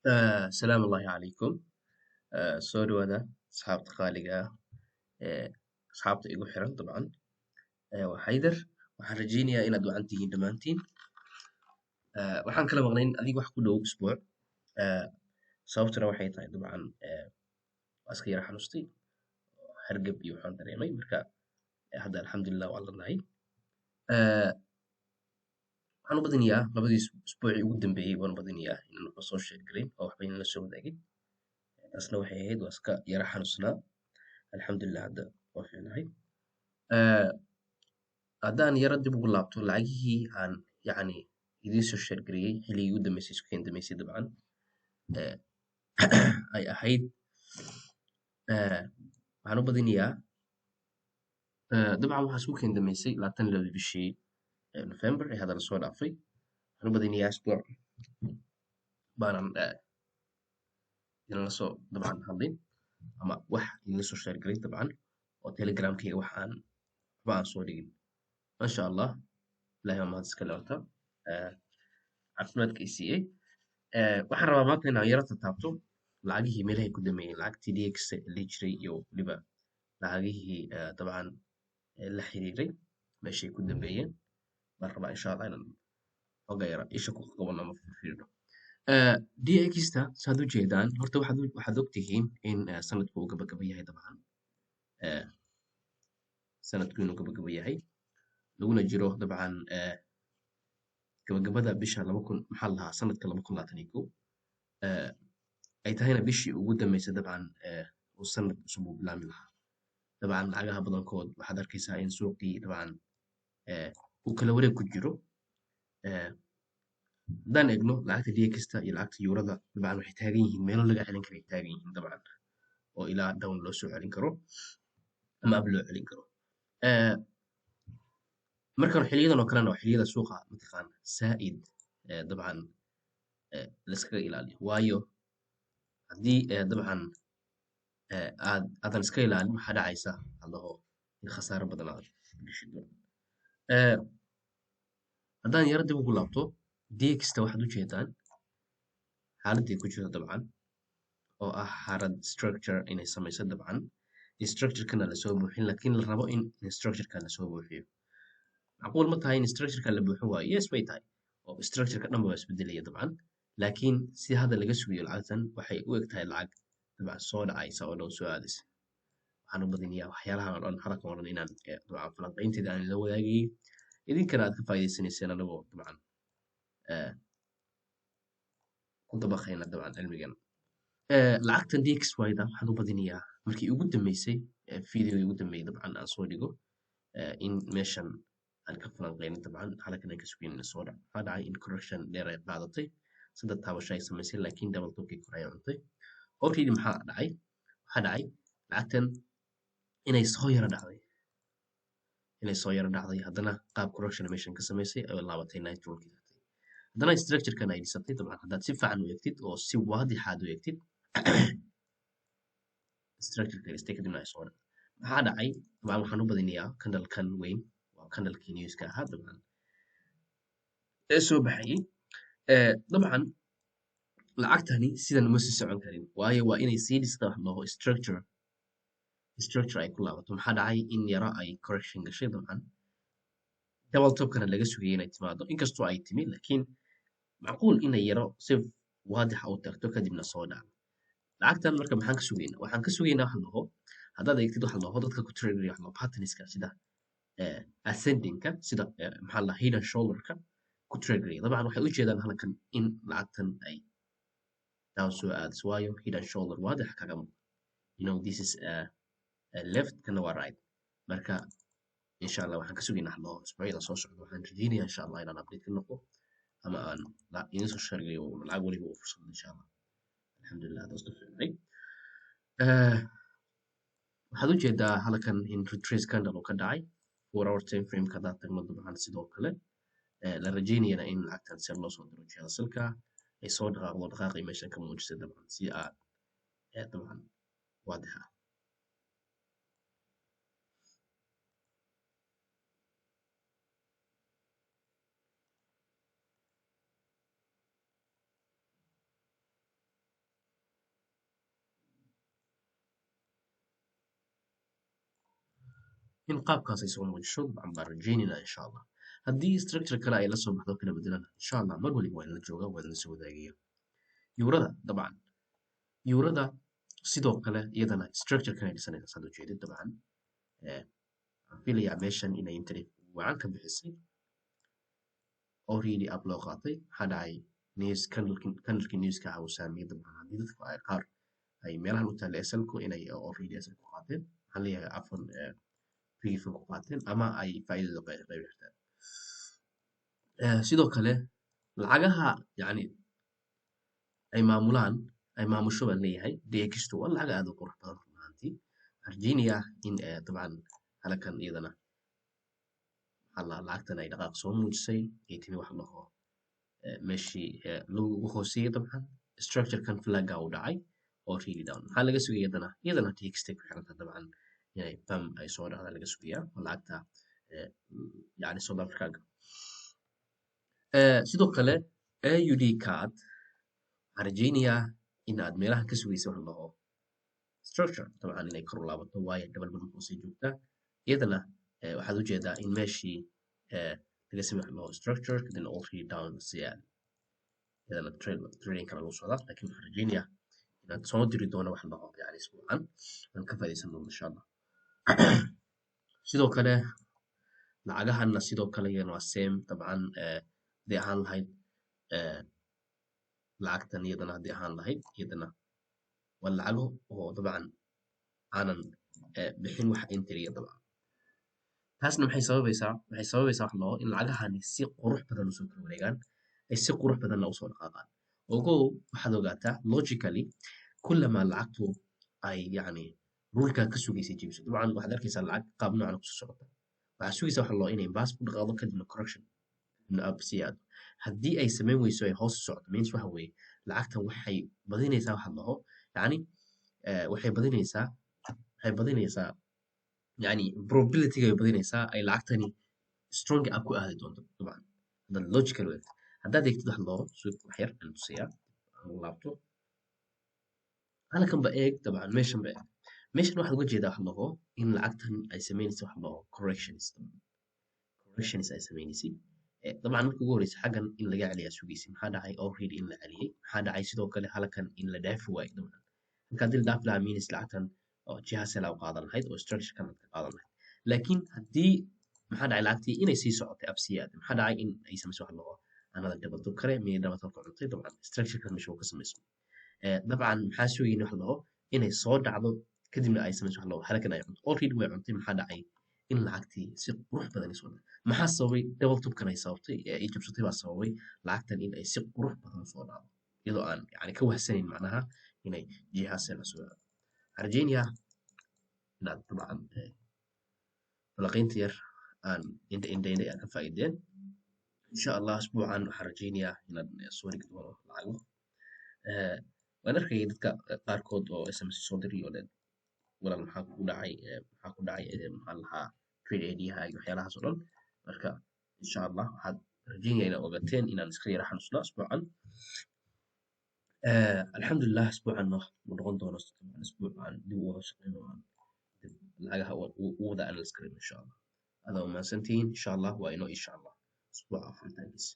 السلام الله عليكم. soo dhawaada asxaabta qaaliga ah asxaabta igu xiran dabcan. waa Xaydar. waxaan rajaynayaa inaad wacan tihiin dhammaantiin. waxaan kala maqnayn adiga wax ku dhow usbuuc. Eh, sababtuna waxay tahay dabcan waa iska yara xanustay, hargab iyo waxaan dareemay marka hadda alxamdulilah waa lanahay. waxaan u badinayaa labadii usbuucii ugu dambeeyey waan badinayaa inaan waxba soo sheergelin oo waxba inaan la soo wadaagin. taasna waxay ahayd waa iska yara xanusnaa. alxamdulilah hadda waa fiicnahay. Eh, haddaan yara dib ugu laabto lacagihii aan yacni idiin soo sheergariyey xilligii ugu dambeysay isku keen dambeysay dabcan eh, ay ahayd waxaan u badinayaa dabcan waxaa isku keen dambeysay 22 bishii November ee hadda lasoo dhaafay. waxaan u badinayaa isbuuc baanan idinla soo dabcan hadlin ama wax idinla soo sheergelin dabcan oo telegramkayga waxba aan soo dhigin. maasha allah ilahay waa mahad iska leorta caafimaadka i siiyey. waxaan rabaa maanta inaan yara taabto lacagihii meelahay ku dameeyeen lacagtii dx la jiray iyo weliba lacagihii dabcan la xiriiray meeshay ku dambeeyeen baan rabaa insha allah inaan oga yara isha ku qabano ama fiirino. dxta saad u jeedaan horta waxaad ogtihiin in sanadku uu gabagaba yahay dabcan. sanadku inuu gabagaba yahay laguna jiro dabcan gabagabada bisha maxaa la dhahaa sanadka 2021 ay tahayna bishii ugu dambeysay dabcan uu sanad cusub uu bilaami lahaa. dabcan lacagaha badankood waxaad arkaysaa in suuqii dabcan uu kala wareeg ku jiro. haddaan eegno lacagta dxta iyo lacagta yuurada dabcan waxay taagan yihiin meelo laga celin kara ay taagan yihiin dabcan oo ilaa down loo soo celin karo ama ab loo celin karo. markan xiliyadan oo kalena waa xiliyada suuqa mataqaana saa'id dabcan layskaga ilaaliyo waayo haddii dabcan aadan iska ilaalin waxaa dhacaysa allaho in khasaaro badan aad geshid. haddaan yara dib ugu laabto dxta waxaad u jeedaan xaaladday ku jirto dabcan oo ah xaalad structure inay samayso dabcan. structurekana lasoo buuxin laakiin la rabo in structureka lasoo buuxiyo. macquul ma tahay in structureka la buuxin waayo? yes way tahay oo structureka dhanba waa isbedelaya dabcan laakiin si hadda laga sugayo lacagtan waxay u eg tahay lacag dabcan soo dhacaysa oo dhow soo aadaysa. waxaan u badinayaa waxyaalahan oo dhan halkan oo dhan inaan dabcan falanqaynteeda aan la wadaagayay idinkana aad ka faa'iidaysanayseen anagoo dabcan ku dabaqayna dabcan cilmigan. lacagtan dxyda waxaan u badinayaa markii ugu dambeysay videogii ugu dambeeyay dabcan aan soo dhigo in meeshan aan ka falanqeynin dabcan halkan aan ka sugaynin soo dhac waxaa dhacay in correction dheer ay qaadatay saddex taabasho ay samaysay laakiin double topkii kore ay cuntay. already maxaa dhacay lacagtan inay soo yara dhacday haddana qaab correction meeshan ka samaysay ay laabatay nitrolkii tagtay haddana structurekan ay dhisatay dabcan haddaad si fiican u eegtid oo si waadixaad u eegtid structureka dhistay kadibna ay soo dhacday. maxaa dhacay dabcan waxaan u badinayaa candlekan weyn waa candlekii newska ahaa dabcan ee soo baxayay. dabcan lacagtani sidan ma sii socon karin waayo waa inay sii dhista wax loo structure ay ku laabato. maxaa dhacay in yara ay correction gashay dabcan double topkana laga sugayay inay timaado inkastoo ay timi laakiin macquul inay yaro si waadixa u tagto kadibna soo dhacdo. lacagtan marka maxaan ka sugaynaa waxaan ka sugaynaa wax laho haddaad eegtid wax laho dadka ku trade wax laho patterniska sida ascendingka sida maxaa la hidden shoulderka ku trade dabcan waxay u jeedaan halkan in lacagtan ay down soo aadayso waayo hidden shoulder waadix kaga muuqda this is left kana waa right. marka insha allah waxaan ka sugaynaa wax laho isbuucyada soo socda waxaan rajaynayaa insha allah inaan update ka noqdo ama aan idin soo sheegayo lacag waliba oo fursad insha allah. alxamdulilah taas ku fiicnay. waxaad u jeedaa halkan in retrace candle uu ka dhacay 4 hour time frame ka haddaad tagno dabcan sidoo kale la rajaynayana in lacagtan si loo soo diro jihada salka ay soo dhaqaaqdo dhaqaaqay meeshan ka muujisay dabcan si aad dabcan waadixa. in qaabkaas ay soo muujiso dabcan baan rajaynayna insha allah haddii structure kale ay la soo baxdo kala bedelana insha allah mar waliba waa inla jooga waa inla soo wadaagaya yuurada dabcan yuurada sidoo kale iyadana structure kan ay dhisanaysa saad ujeedid dabcan waxaan filayaa meeshan inay internet wacan ka bixisay oo really up loo qaatay maxaa dhacay news kanalkii newska ah uu saameeyay dabcan haddii dadku ay qaar ay meelahan u taalla SL-ku inay already SL ku qaateen waxaan leeyahay afan PF ku qaateen ama ay faa'iidada qayb xirteen sidoo kale lacagaha yani ay maamulaan ay maamusho baan leeyahay DXtu waa lacag aad u qurux badan runtii arjiniya in dabcan halkan iyadana lacagtan ay dhaqaaq soo muujisay ay timi wax laho meeshii lagu hooseeyay dabcan structure-kan flagga u dhacay oo really down maxaa laga sugaya iyadana TXT ku xiranta dabcan inay bam ay soo dhacda laga sugayaa oo lacagta yani South Africa sidoo kale AUD card waxaan rajaynayaa in aad meelaha ka sugaysa wax laho structure dabcan inay kor u laabato waayo double bottom hoose joogta iyadana waxaad ujeedaa in meeshii laga samey laho structure kadibna already down siyaa iyadana trading kala lagu socdaa laakiin waxaan rajaynayaa inaad soo diri doono wax laho yani isbuucan aan ka faa'iidaysan doono insha allah sidoo kale lacagahana sidoo kale iyana waa same dabcan haddii ahaan lahayd lacagtan iyadana haddii ahaan lahayd iyadana waa lacago oo dabcan aanan bixin wax interiya dabcan taasna maxay sababaysaa wax laho in lacagahani si qurux badan usoo kala wareegaan ay si qurux badanna usoo dhaqaaqaan ogow waxaad ogaataa logically kullama lacagtu ay yani rulka ka sugaysay jebiso dabcan waxaad arkaysaa lacag qaab noocan kusoo socota waxaad sugaysaa wax laho inay baas ku dhaqaaqdo kadibna correction kadibna up sii aado haddii ay samayn weyso ay hoos u socoto means waxa weeye lacagtan waxay badinaysaa waxa laho yani waxay badinaysaa yani probability-ga ay badinaysaa ay lacagtani strong up ku aadi doonto dabcan haddaad logical weegto haddaad eegtid wax laho suuq wax yar aan tusayaa aan laabto halkan ba eeg dabcan meeshan ba eeg meeshan waxaad uga jeedaa wax laho in lacagtan ay samaynaysa wax laho corrections ay samaynaysa dabcan marka ugu horeysa xaggan in laga celiyaa sugaysa maxaa dhacay already in la celiyay maxaa dhacay sidoo kale halkan in la dhaafi waayo dabcan halka haddii la dhaafi lahaa means lacagtan oo jiha sela u qaadan lahayd oo structure kan ka qaadan lahayd laakiin haddii maxaa dhacay lacagtii inay sii socotay absiyaad maxaa dhacay in ay samayso wax laho anada dabado kale miyay dhabato ka cuntay dabcan structure kan meesha uu ka samayso dabcan maxaa sugayna wax laho inay soo dhacdo kadibna ay samayso wax laho halkan ay cunto already way cuntay maxaa dhacay in lacagtii si qurux badan ay soo dhacdo maxaa sababay double topkan ay sababtay ay jabsatay baa sababay lacagtan in ay si qurux badan soo dhacdo iyadoo aan yani ka wahsanayn macnaha inay jiha sela soo dhacdo arjiniya inaad dabcan balaqaynta yar aan indhaynay aan ka faa'iideen insha allah asbuucan waxaan rajaynayaa inaad soo dhigi doono lacago waan arkayay dadka qaarkood oo SMS soo diri oo dhan walaal maxaa ku dhacay maxaa lahaa trade idyaha iyo waxyaalahaas oo dhan marka insha allah waxaad rajaynaya inaad ogateen inaan iska yara xanusno asbuucan alxamdulilah asbuucan ma noqon doono asbuucan dib u wada shaqeyno lacagaha u wada analyse karayno insha allah هذا وما سنتين إن شاء الله وإنه إن شاء الله أسبوع آخر تانيس